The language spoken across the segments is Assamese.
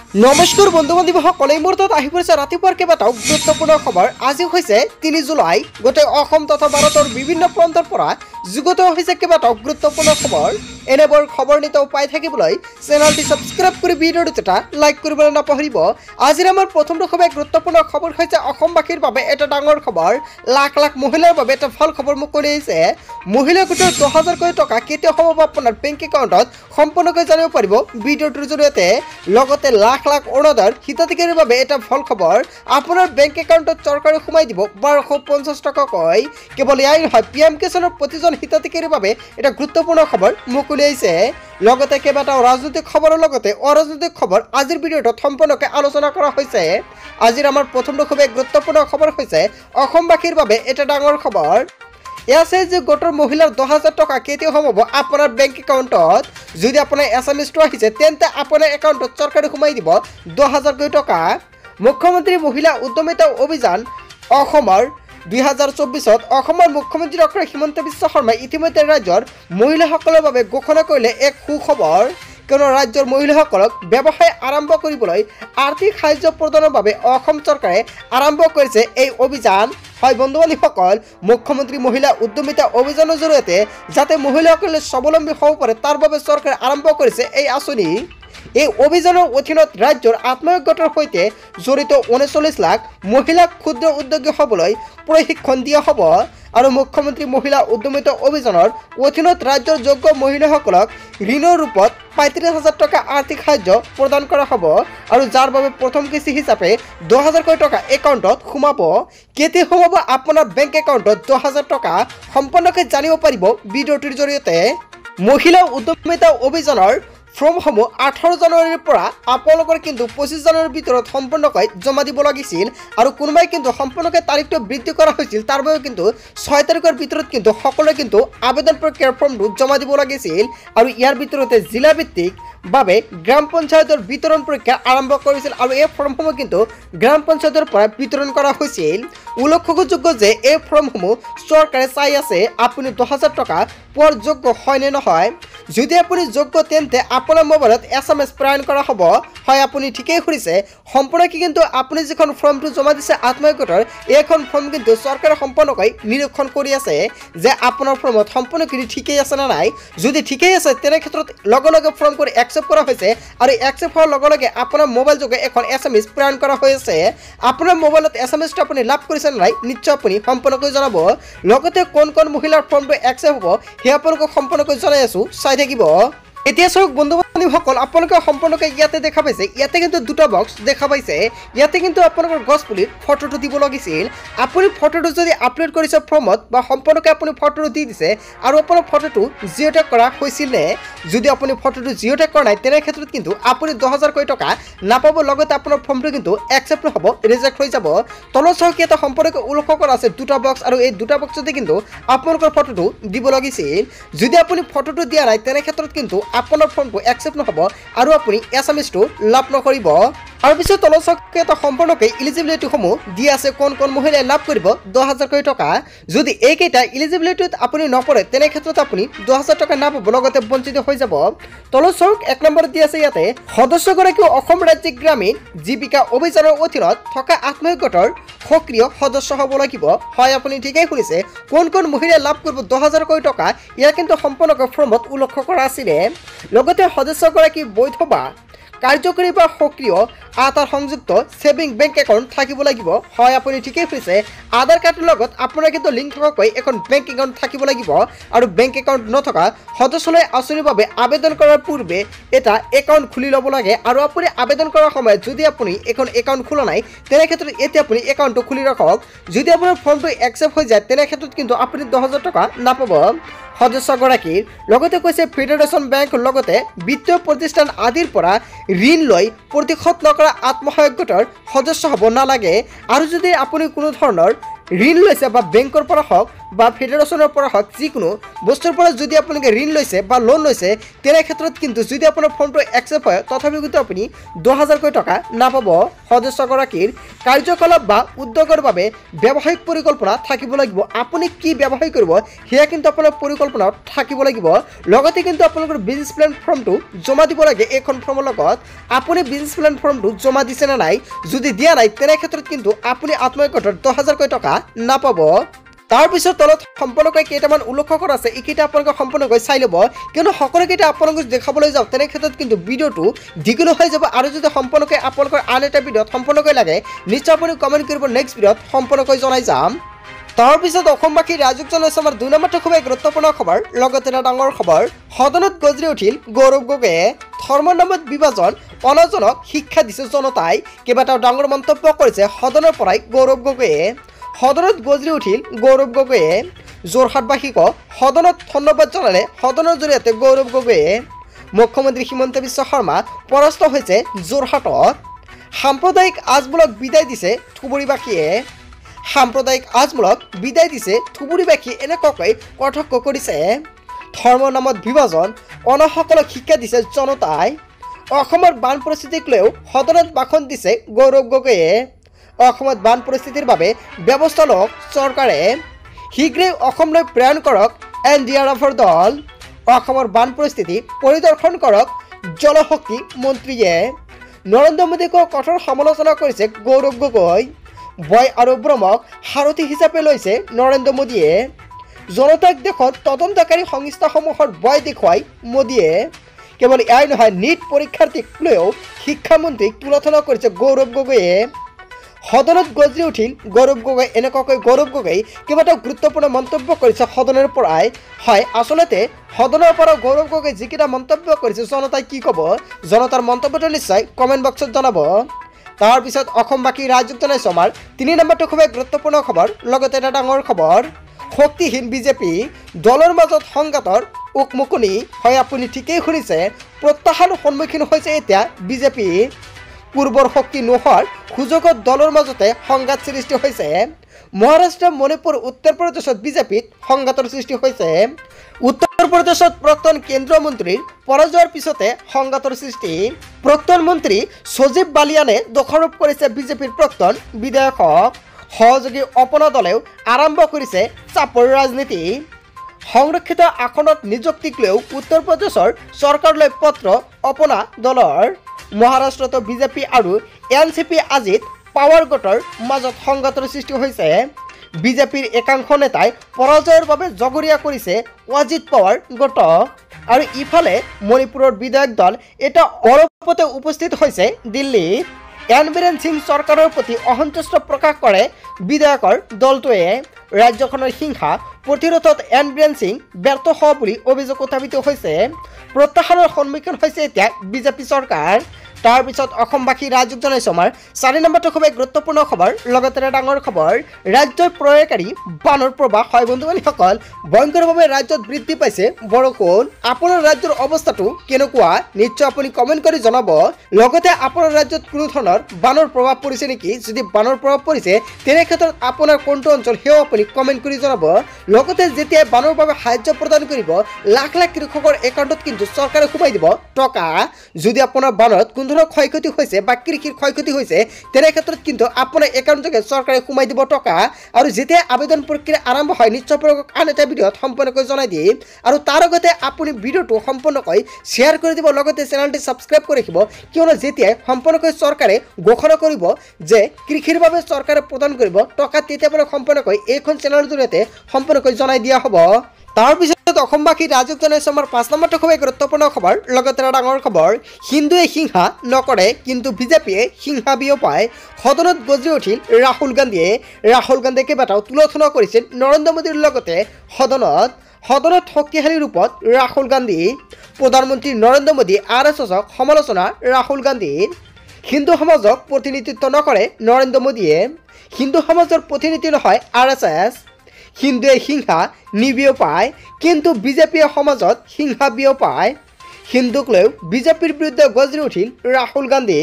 নমস্কাৰ বন্ধু বান্ধৱীসকল, এই মুহূৰ্তত আহি পৰিছে ৰাতিপুৱাৰ কেইবাটাও গুৰুত্বপূৰ্ণ খবৰ। আজি হৈছে ৩ জুলাই। গোটেই অসম তথা ভাৰতৰ বিভিন্ন প্ৰান্তৰ পৰা যুগত হৈছে কেইবাটাও গুৰুত্বপূৰ্ণ খবৰ। এনেবোৰ খবৰ নিতৌ পাই থাকিবলৈ চেনেলটি সাবস্ক্ৰাইব কৰি ভিডিঅ'টো এটা লাইক কৰিবলৈ নাপাহৰিব। আজিৰ আমাৰ প্ৰথমটো খুব গুৰুত্বপূৰ্ণ খবৰ হৈছে অসমবাসীৰ বাবে এটা ডাঙৰ খবৰ। লাখ লাখ মহিলাৰ বাবে এটা ভাল খবৰ মুকলি হৈছে। মহিলা গোটৰ ২০০০ কোটি টকা কেতিয়া হ'ব আপোনাৰ বেংক একাউণ্টত সম্পূৰ্ণকৈ জানিব পাৰিব ভিডিঅ'টোৰ জৰিয়তে। লগতে লাখ লাখ অৰুণোদয়ৰ হিতাধিকাৰীৰ বাবে এটা ভাল খবৰ। আপোনাৰ বেংক একাউণ্টত চৰকাৰে সোমাই দিব ১২৫০ টকাকৈ। কেৱল এয়াই নহয়, PM কিষাণৰ প্ৰতিজন হিতাধিকাৰীৰ বাবে এটা গুৰুত্বপূৰ্ণ খবৰ মুকলি হৈছে। লগতে কেইবাটাও ৰাজনৈতিক খবৰৰ লগতে অৰাজনৈতিক খবৰ আজিৰ ভিডিঅ'টোত সম্পূৰ্ণকৈ আলোচনা কৰা হৈছে। আজিৰ আমাৰ প্ৰথমটো খুব গুৰুত্বপূৰ্ণ খবৰ হৈছে অসমবাসীৰ বাবে এটা ডাঙৰ খবৰ। এয়া আছে যে গোটৰ মহিলাৰ ১০০০০ টকা কেতিয়া সোমাব আপোনাৰ বেংক একাউণ্টত। যদি আপোনাৰ SMS-টো আহিছে তেন্তে আপোনাৰ একাউণ্টত চৰকাৰে সোমাই দিব ১০০০০ কোটি টকা। মুখ্যমন্ত্ৰী মহিলা উদ্যমিতা অভিযান অসমৰ ২০২৪ত অসমৰ মুখ্যমন্ত্ৰী ডক্টৰ হিমন্ত বিশ্ব শৰ্মাই ইতিমধ্যে ৰাজ্যৰ মহিলাসকলৰ বাবে ঘোষণা কৰিলে এক সুখবৰ। কিয়নো ৰাজ্যৰ মহিলাসকলক ব্যৱসায় আৰম্ভ কৰিবলৈ আৰ্থিক সাহায্য প্ৰদানৰ বাবে অসম চৰকাৰে আৰম্ভ কৰিছে এই অভিযান। হয় বন্ধু বান্ধৱীসকল, মুখ্যমন্ত্ৰী মহিলা উদ্যমিতা অভিযানৰ জৰিয়তে যাতে মহিলাসকলে স্বাৱলম্বী হ'ব পাৰে তাৰ বাবে চৰকাৰে আৰম্ভ কৰিছে এই আঁচনি। এই অভিযানৰ অধীনত ৰাজ্যৰ আত্মসহায়ক গোটৰ সৈতে জড়িত ৩৯ লাখ মহিলাক ক্ষুদ্ৰ উদ্যোগী হ'বলৈ প্ৰশিক্ষণ দিয়া হ'ব। আৰু মুখ্যমন্ত্ৰী মহিলা উদ্যমিতা অভিযানৰ অধীনত ৰাজ্যৰ যোগ্য মহিলাসকলক ঋণৰ ৰূপত ৩৫,০০০ টকা আৰ্থিক সাহায্য প্ৰদান কৰা হ'ব। আৰু যাৰ বাবে প্ৰথম কিস্তি হিচাপে ১০০০০ কোটি টকা একাউণ্টত সোমাব। কেতিয়া সোমাব আপোনাৰ বেংক একাউণ্টত ১০০০০ টকা সম্পূৰ্ণকৈ জানিব পাৰিব ভিডিঅ'টোৰ জৰিয়তে। মহিলা উদ্যমিতা অভিযানৰ ফৰ্মসমূহ ১৮ জানুৱাৰীৰ পৰা আপোনালোকৰ কিন্তু ২৫ জানুৱাৰীৰ ভিতৰত সম্পূৰ্ণকৈ জমা দিব লাগিছিল। আৰু কোনোবাই কিন্তু সম্পূৰ্ণকৈ তাৰিখটো বৃদ্ধি কৰা হৈছিল, তাৰ বাবে কিন্তু ৬ তাৰিখৰ ভিতৰত কিন্তু সকলোৱে কিন্তু আবেদন প্ৰক্ৰিয়াৰ ফৰ্মটো জমা দিব লাগিছিল। আৰু ইয়াৰ ভিতৰতে জিলাভিত্তিক বাবে গ্ৰাম পঞ্চায়তৰ বিতৰণ প্ৰক্ৰিয়া আৰম্ভ কৰিছিল। আৰু এই ফৰ্মসমূহ কিন্তু গ্ৰাম পঞ্চায়তৰ পৰা বিতৰণ কৰা হৈছিল। উল্লেখযোগ্য যে এই ফৰ্মসমূহ চৰকাৰে চাই আছে আপুনি ১০০০০ টকা পোৱাৰ যোগ্য হয় নে নহয়। যদি আপুনি যোগ্য তেন্তে আপোনাৰ মোবাইলত SMS প্ৰেৰণ কৰা হ'ব। হয়, আপুনি ঠিকেই শুনিছে, সম্পূৰ্ণকৈ কিন্তু আপুনি যিখন ফৰ্মটো জমা দিছে আত্মসহায়ক গোটৰ, এইখন ফৰ্ম কিন্তু চৰকাৰে সম্পূৰ্ণকৈ নিৰীক্ষণ কৰি আছে যে আপোনাৰ ফৰ্মত সম্পূৰ্ণখিনি ঠিকেই আছে নে নাই। যদি ঠিকেই আছে তেনে ক্ষেত্ৰত লগে লগে ফৰ্ম কৰি একচেপ্ট কৰা হৈছে। আৰু একচেপ্ট হোৱাৰ লগে লগে আপোনাৰ মোবাইল যোগে এখন SMS প্ৰেৰণ কৰা হৈছে। আপোনাৰ মোবাইলত SMS-টো আপুনি লাভ কৰিছে নে নাই নিশ্চয় আপুনি সম্পূৰ্ণকৈ জনাব। লগতে কোন কোন মহিলাৰ ফৰ্মটো একচেপ্ট হ'ব সেয়া আপোনালোকক সম্পূৰ্ণকৈ জনাই আছোঁ, চাই থাকিব। এতিয়া চাওক বন্ধু বান্ধৱীসকল, আপোনালোকে সম্পূৰ্ণকৈ ইয়াতে দেখা পাইছে, ইয়াতে কিন্তু দুটা বক্স দেখা পাইছে। ইয়াতে কিন্তু আপোনালোকৰ গছপুলিৰ ফটোটো দিব লাগিছিল। আপুনি ফটোটো যদি আপলোড কৰিছে ফৰ্মত বা সম্পূৰ্ণকৈ আপুনি ফটোটো দি দিছে আৰু আপোনাৰ ফটোটো জিঅ'টেগ কৰা হৈছিল নে। যদি আপুনি ফটোটো জিঅ'টেগ কৰা নাই তেনে ক্ষেত্ৰত কিন্তু আপুনি ১০০০০ কোটি টকা নাপাব। লগতে আপোনাৰ ফৰ্মটো কিন্তু একচেপ্ট নহ'ব, ৰিজেক্ট হৈ যাব। তলত চাওক ইয়াতে সম্পূৰ্ণকৈ উল্লেখ কৰা আছে দুটা বক্স, আৰু এই দুটা বক্সতে কিন্তু আপোনালোকৰ ফটোটো দিব লাগিছিল। যদি আপুনি ফটোটো দিয়া নাই তেনে ক্ষেত্ৰত কিন্তু আপোনাৰ ফৰ্মটো একচেপ্ট নহ'ব আৰু আপুনি SMS-টো লাভ নকৰিব। তাৰপিছত তলত চাওক এটা সম্পূৰ্ণকৈ ইলিজিবিলিটিসমূহ দি আছে, কোন কোন মহিলাই লাভ কৰিব ১০০০০ কোটি টকা। যদি এইকেইটা ইলিজিবিলিটিত আপুনি নপৰে তেনে ক্ষেত্ৰত আপুনি ১০০০০ টকা নাপাব, লগতে বঞ্চিত হৈ যাব। তলত চাওক ১ নম্বৰত দি আছে ইয়াতে সদস্যগৰাকীও অসম ৰাজ্যিক গ্ৰামীণ জীৱিকা অভিযানৰ অধীনত থকা আত্মসহায়ক গোটৰ সক্ৰিয় সদস্য হ'ব লাগিব। হয়, আপুনি ঠিকেই শুনিছে, কোন কোন মহিলাই লাভ কৰিব ১০০০০ কোটি টকা ইয়াৰ কিন্তু সম্পূৰ্ণকৈ ফৰ্মত উল্লেখ কৰা আছিলে। লগতে সদস্যগৰাকী বৈধ বা কাৰ্যকৰী বা সক্ৰিয় আধাৰ সংযুক্ত ছেভিং বেংক একাউণ্ট থাকিব লাগিব। হয়, আপুনি ঠিকেই শুনিছে, আধাৰ কাৰ্ডৰ লগত আপোনাৰ কিন্তু লিংক থকাকৈ এখন বেংক একাউণ্ট থাকিব লাগিব। আৰু বেংক একাউণ্ট নথকা সদস্যলৈ আঁচনিৰ বাবে আবেদন কৰাৰ পূৰ্বে এটা একাউণ্ট খুলি ল'ব লাগে। আৰু আপুনি আবেদন কৰাৰ সময়ত যদি আপুনি এখন একাউণ্ট খোলা নাই তেনে ক্ষেত্ৰত এতিয়া আপুনি একাউণ্টটো খুলি ৰাখক। যদি আপোনাৰ ফৰ্মটো একচেপ্ট হৈ যায় তেনে ক্ষেত্ৰত কিন্তু আপুনি ১০০০০ টকা নাপাব সদস্যগৰাকীৰ। লগতে কৈছে ফেডাৰেচন বেংক লগতে বিত্তীয় প্ৰতিষ্ঠান আদিৰ পৰা ঋণ লৈ প্ৰতিশোধ নকৰা আত্মসহায়ক গোটৰ সদস্য হ'ব নালাগে। আৰু যদি আপুনি কোনো ধৰণৰ ঋণ লৈছে বা বেংকৰ পৰা হওক বা ফেডাৰেশনেৰ পৰা হওক যিকোনো বস্তুৰ পৰা যদি আপোনালোকে ঋণ লৈছে বা লোন লৈছে তেনে ক্ষেত্ৰত কিন্তু যদি আপোনাৰ ফৰ্মটো একচেপ্ট হয় তথাপিও কিন্তু আপুনি 2000 টকা নাপাব সদস্যগৰাকীৰ কাৰ্যকলাপ বা উদ্যোগৰ বাবে ব্যৱসায়িক পৰিকল্পনা থাকিব লাগিব আপুনি কি ব্যৱসায় কৰিব সেয়া কিন্তু আপোনাৰ পৰিকল্পনাত থাকিব লাগিব লগতে কিন্তু আপোনালোকৰ বিজনেছ প্ল্যান ফৰ্মটো জমা দিব লাগে এইখন ফৰ্মৰ লগত আপুনি বিজনেছ প্ল্যান ফৰ্মটো জমা দিছে না নাই যদি দিয়া নাই তেনে ক্ষেত্ৰত কিন্তু আপুনি আত্মহত্যাৰ 10000 টকা নাপাব তাৰ পিছত তলত সম্পূৰ্ণকৈ কেইটামান উল্লেখ কৰা আছে এইকেইটা আপোনালোকে সম্পূৰ্ণকৈ চাই ল'ব কিন্তু সকলোকেইটা আপোনালোকক দেখাবলৈ যাওঁ তেনে ক্ষেত্ৰত কিন্তু ভিডিঅ'টো দীঘল হৈ যাব আৰু যদি সম্পূৰ্ণকৈ আপোনালোকৰ আন এটা ভিডিঅ'ত সম্পূৰ্ণকৈ লাগে নিশ্চয় আপুনি কমেণ্ট কৰিব নেক্সট ভিডিঅ'ত সম্পূৰ্ণকৈ জনাই যাম তাৰপিছত অসমবাসী ৰাজুক জনাইছে আমাৰ 2 নম্বৰটো খুবেই গুৰুত্বপূৰ্ণ খবৰ লগতে এটা ডাঙৰ খবৰ সদনত গজৰি উঠিল গৌৰৱ গগৈয়ে ধৰ্মৰ নামত বিভাজন অনাজনক শিক্ষা দিছে জনতাই কেইবাটাও ডাঙৰ মন্তব্য কৰিছে সদনৰ পৰাই গৌৰৱ গগৈয়ে সদনত গজৰি উঠিল গৌৰৱ গগৈয়ে যোৰহাটবাসীক সদনত ধন্যবাদ জনালে সদনৰ জৰিয়তে গৌৰৱ গগৈয়ে মুখ্যমন্ত্ৰী হিমন্ত বিশ্ব শৰ্মা পৰাস্ত হৈছে যোৰহাটত সাম্প্ৰদায়িক আজমূলক বিদায় দিছে ধুবুৰীবাসীয়ে সাম্প্ৰদায়িক আজমূলক বিদায় দিছে ধুবুৰীবাসী এনেকুৱাকৈ কটাক্ষ কৰিছে ধৰ্মৰ নামত বিভাজন অনাসকলক শিক্ষা দিছে জনতাই অসমৰ বান পৰিস্থিতিক লৈও সদনত ভাষণ দিছে গৌৰৱ গগৈয়ে অসমত বান পৰিস্থিতিৰ বাবে ব্যৱস্থা লওক চৰকাৰে শীঘ্ৰেই অসমলৈ প্ৰেৰণ কৰক NDRFৰ দল অসমৰ বান পৰিস্থিতি পৰিদৰ্শন কৰক জলশক্তি মন্ত্ৰীয়ে নৰেন্দ্ৰ মোদীক কঠোৰ সমালোচনা কৰিছে গৌৰৱ গগৈ বয় আৰু ব্ৰহ্মক সাৰথী হিচাপে লৈছে নৰেন্দ্ৰ মোদীয়ে জনতাক দেশত তদন্তকাৰী সংস্থাসমূহৰ বয় দেখুৱাই মোদীয়ে কেৱল এয়াই নহয় নীট পৰীক্ষাৰ্থীক লৈও শিক্ষামন্ত্ৰীক তুলনা কৰিছে গৌৰৱ গগৈয়ে সদনত গজৰি উঠিল গৌৰৱ গগৈ এনেকুৱাকৈ গৌৰৱ গগৈ কেইবাটাও গুৰুত্বপূৰ্ণ মন্তব্য কৰিছে সদনৰ পৰাই হয় আচলতে সদনৰ পৰা গৌৰৱ গগৈ যিকেইটা মন্তব্য কৰিছে জনতাই কি ক'ব জনতাৰ মন্তব্যটো নিশ্চয় কমেণ্ট বক্সত জনাব তাৰপিছত অসমবাসী ৰাজুক জনাইছে আমাৰ 3 নম্বৰটো খুবেই গুৰুত্বপূৰ্ণ খবৰ লগতে এটা ডাঙৰ খবৰ শক্তিহীন বিজেপি দলৰ মাজত সংঘাতৰ উকমুকনি হয় আপুনি ঠিকেই শুনিছে প্ৰত্যাহ্বানৰ সন্মুখীন হৈছে এতিয়া বিজেপি পূৰ্বৰ শক্তি নোহোৱাৰ সুযোগত দলৰ মাজতে সংঘাত সৃষ্টি হৈছে মহাৰাষ্ট্ৰ মণিপুৰ উত্তৰ প্ৰদেশত বিজেপিত সংঘাতৰ সৃষ্টি হৈছে উত্তৰ প্ৰদেশত প্ৰাক্তন কেন্দ্ৰীয় মন্ত্ৰীৰ পৰাজয়ৰ পিছতে সংঘাতৰ সৃষ্টি প্ৰাক্তন মন্ত্ৰী সজীৱ বালিয়ানে দোষাৰোপ কৰিছে বিজেপিৰ প্ৰাক্তন বিধায়কক সহযোগী অপনা দলেও আৰম্ভ কৰিছে চাপৰ ৰাজনীতি সংৰক্ষিত আসনত নিযুক্তিক লৈও উত্তৰ প্ৰদেশৰ চৰকাৰলৈ পত্ৰ অপনা দলৰ মহাৰাষ্ট্ৰত বিজেপি আৰু NCP আজিত পাৱাৰ গোটৰ মাজত সংঘাতৰ সৃষ্টি হৈছে বিজেপিৰ একাংশ নেতাই পৰাজয়ৰ বাবে জগৰীয়া কৰিছে অজিত পাৱাৰ গোটক আৰু ইফালে মণিপুৰৰ বিধায়ক দল এটা অলপতে উপস্থিত হৈছে দিল্লীত এন বীৰেন সিং চৰকাৰৰ প্ৰতি অসন্তুষ্ট প্ৰকাশ কৰে বিধায়কৰ দলটোৱে ৰাজ্যখনৰ হিংসা প্ৰতিৰোধত এন বীৰেন সিং ব্যৰ্থ হোৱা বুলি অভিযোগ উত্থাপিত হৈছে প্ৰত্যাহ্বানৰ সন্মুখীন হৈছে এতিয়া বিজেপি চৰকাৰ তাৰপিছত অসমবাসী ৰাজুক জনাইছে আমাৰ 4 নম্বৰটো খুবেই গুৰুত্বপূৰ্ণ খবৰ লগতে এটা ডাঙৰ খবৰ ৰাজ্যৰ প্ৰয়াকাৰী বানৰ প্ৰবাহ হয় বন্ধুবান্ধৱীসকল ভয়ংকৰভাৱে ৰাজ্যত বৃদ্ধি পাইছে বৰষুণ আপোনাৰ ৰাজ্যৰ অৱস্থাটো কেনেকুৱা নিশ্চয় আপুনি কমেণ্ট কৰি জনাব লগতে আপোনাৰ ৰাজ্যত কোনো ধৰণৰ বানৰ প্ৰভাৱ পৰিছে নেকি যদি বানৰ প্ৰভাৱ পৰিছে তেনে ক্ষেত্ৰত আপোনাৰ কোনটো অঞ্চল সেও আপুনি কমেণ্ট কৰি জনাব লগতে যেতিয়া বানৰ বাবে সাহায্য প্ৰদান কৰিব লাখ লাখ কৃষকৰ একাউণ্টত কিন্তু চৰকাৰে সোমাই দিব টকা যদি আপোনাৰ বানত ধৰণৰ ক্ষয়ক্ষতি হৈছে বা কৃষিৰ ক্ষয়ক্ষতি হৈছে তেনে ক্ষেত্ৰত কিন্তু আপোনাৰ একাউণ্টতে চৰকাৰে সোমাই দিব টকা আৰু যেতিয়া আবেদন প্ৰক্ৰিয়া আৰম্ভ হয় নিশ্চয় আন এটা ভিডিঅ'ত সম্পূৰ্ণকৈ জনাই দিম আৰু তাৰ আগতে আপুনি ভিডিঅ'টো সম্পূৰ্ণকৈ শ্বেয়াৰ কৰি দিব লগতে চেনেলটি সাবস্ক্ৰাইব কৰি ৰাখিব কিয়নো যেতিয়া সম্পূৰ্ণকৈ চৰকাৰে ঘোষণা কৰিব যে কৃষিৰ বাবে চৰকাৰে প্ৰদান কৰিব টকা তেতিয়া পৰা সম্পূৰ্ণকৈ এইখন চেনেলৰ জৰিয়তে সম্পূৰ্ণকৈ জনাই দিয়া হ'ব তাৰপিছত অসমবাসী ৰাজুক জনাইছে আমাৰ 5 নম্বৰটো খুবেই গুৰুত্বপূৰ্ণ খবৰ লগতে এটা ডাঙৰ খবৰ হিন্দুৱে হিংসা নকৰে কিন্তু বিজেপিয়ে হিংসা বিয়পায় সদনত গজৰি উঠিল ৰাহুল গান্ধীয়ে কেইবাটাও তুলনা কৰিছিল নৰেন্দ্ৰ মোদীৰ লগতে সদনত শক্তিশালী ৰূপত ৰাহুল গান্ধী প্ৰধানমন্ত্ৰী নৰেন্দ্ৰ মোদী RSSক সমালোচনা ৰাহুল গান্ধীৰ হিন্দু সমাজক প্ৰতিনিধিত্ব নকৰে নৰেন্দ্ৰ মোদীয়ে হিন্দু সমাজৰ প্ৰতিনিধি নহয় RSS হিন্দুৱে হিংসা নিবিয়পায় কিন্তু বিজেপিয়ে সমাজত হিংসা বিয়পায় হিন্দুক লৈ বিজেপিৰ বিৰুদ্ধে গজৰি উঠিল ৰাহুল গান্ধী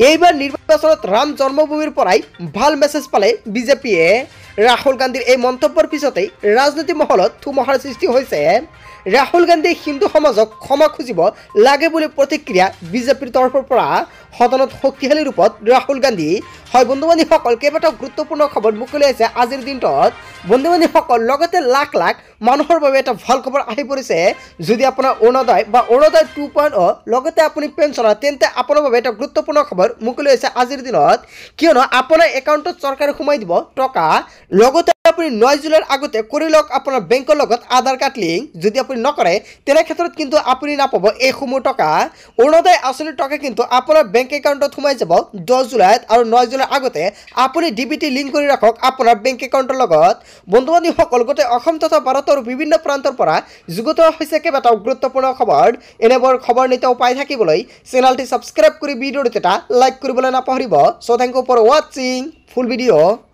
এইবাৰ নিৰ্বাচনত ৰাম জন্মভূমিৰ পৰাই ভাল মেছেজ পালে বিজেপিয়ে। ৰাহুল গান্ধীৰ এই মন্তব্যৰ পিছতেই ৰাজনৈতিক মহলত ধুমুহাৰ সৃষ্টি হৈছে। ৰাহুল গান্ধীয়ে হিন্দু সমাজক ক্ষমা খুজিব লাগে বুলি প্ৰতিক্ৰিয়া বিজেপিৰ তৰফৰ পৰা। সদনত শক্তিশালী ৰূপত ৰাহুল গান্ধী। হয় বন্ধু-বান্ধৱীসকল, কেইবাটাও গুৰুত্বপূৰ্ণ খবৰ মুকলি হৈছে আজিৰ দিনটোত। বন্ধু-বান্ধৱীসকল, লগতে লাখ লাখ মানুহৰ বাবে এটা ভাল খবৰ আহি পৰিছে। যদি আপোনাৰ অৰুণোদয় বা অৰুণোদয় 2.0 লগতে আপুনি পেঞ্চনাৰ, তেন্তে আপোনাৰ বাবে এটা গুৰুত্বপূৰ্ণ খবৰ মুকলি হৈছে আজিৰ দিনত। কিয়নো আপোনাৰ একাউণ্টত চৰকাৰে সোমাই দিব টকা। লগতে আপুনি 9 জুলাইৰ আগতে কৰি লওক আপোনাৰ বেংকৰ লগত আধাৰ কাৰ্ড লিংক। যদি আপুনি নকৰে তেনে ক্ষেত্ৰত কিন্তু আপুনি নাপাব এইসমূহ টকা। অৰুণোদয় আঁচনিৰ টকা কিন্তু আপোনাৰ বেংক একাউণ্টত সোমাই যাব 10 জুলাইত, আৰু 9 জুলাইৰ আগতে আপুনি ডিবিটি লিংক কৰি ৰাখক আপোনাৰ বেংক একাউণ্টৰ লগত। বন্ধু-বান্ধৱীসকল, গোটেই অসম তথা ভাৰতৰ বিভিন্ন প্ৰান্তৰ পৰা যুগুত হৈছে কেইবাটাও গুৰুত্বপূৰ্ণ খবৰ। এনেবোৰ খবৰ নিতৌ পাই থাকিবলৈ চেনেলটি ছাবস্ক্ৰাইব কৰি ভিডিঅ'টো এটা লাইক কৰিবলৈ নাপাহৰিব। চ' থেংক ইউ ফৰ ৱাচিং ফুল ভিডিঅ'।